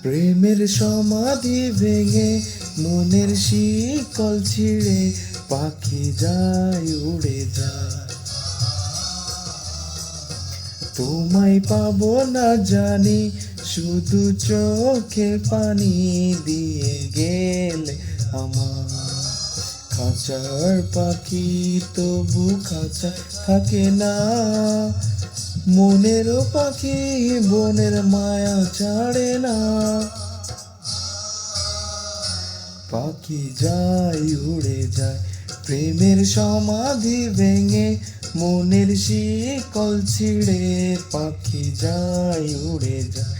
প্রেমের সমাধি ভেঙে মনের শিকল ছিঁড়ে পাখি যায় উড়ে যায়। তোমায় পাবো না জানি, শুধু চোখের পানি দিয়ে গেলে আমার। খাঁচার পাখি তবু খাঁচা থাকে না, মনেরও পাখি বনের মায়া ছাড়ে না। পাখি যায় উড়ে যায়, প্রেমের সমাধি ভেঙে মনের শিকল ছিঁড়ে পাখি যায় উড়ে যায়,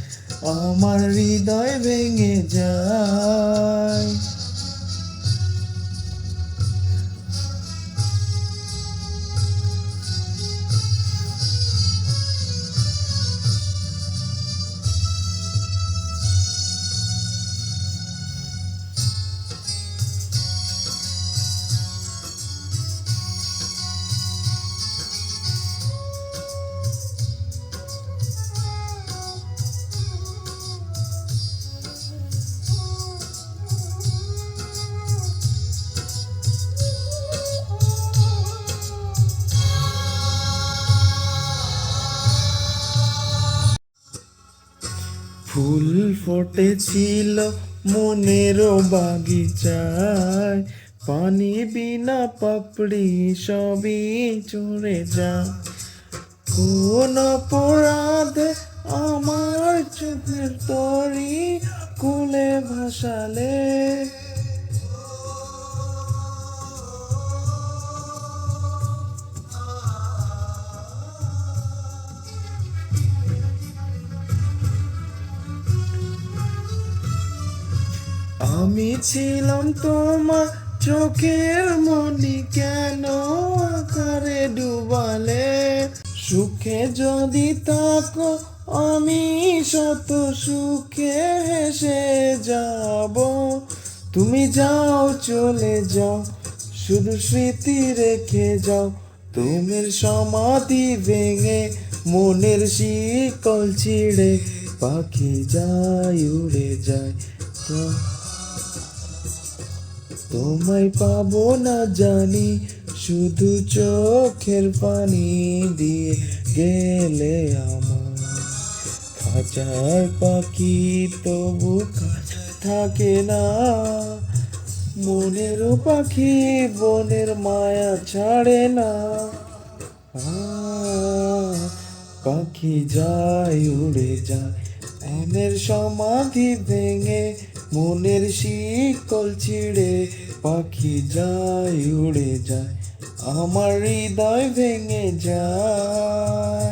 আমার হৃদয় ভেঙে যায়। ফুল ফুটেছিল মনেরও বাগিচায়, পানি বিনা পাপড়ি সবই চড়ে যায়। কোন অপরাধে আমার চোখের তরি কুলে ভাসালে, আমি ছিলাম তোমার চোখের মনি, কেন আকারে ডুবালে। সুখে যদি থাকো আমি শত সুখে হেসে যাব, তুমি যাও চলে যাও শুধু স্মৃতি রেখে যাও। তুমি সমাধি ভেঙে মনের শিকল ছিঁড়ে পাখি যায় উড়ে যায়। তোমায় পাবো না জানি, শুধু চোখের পানি দিয়ে গেলে আমার। খাঁচার পাখি তবু খাঁচা থাকে না, মনেরও পাখি বনের মায়া ছাড়ে না। পাখি যায় উড়ে যায়, প্রেমের সমাধি ভেঙে মনের শিকল ছিঁড়ে পাখি যায় উড়ে যায়, আমার হৃদয় ভেঙে যায়।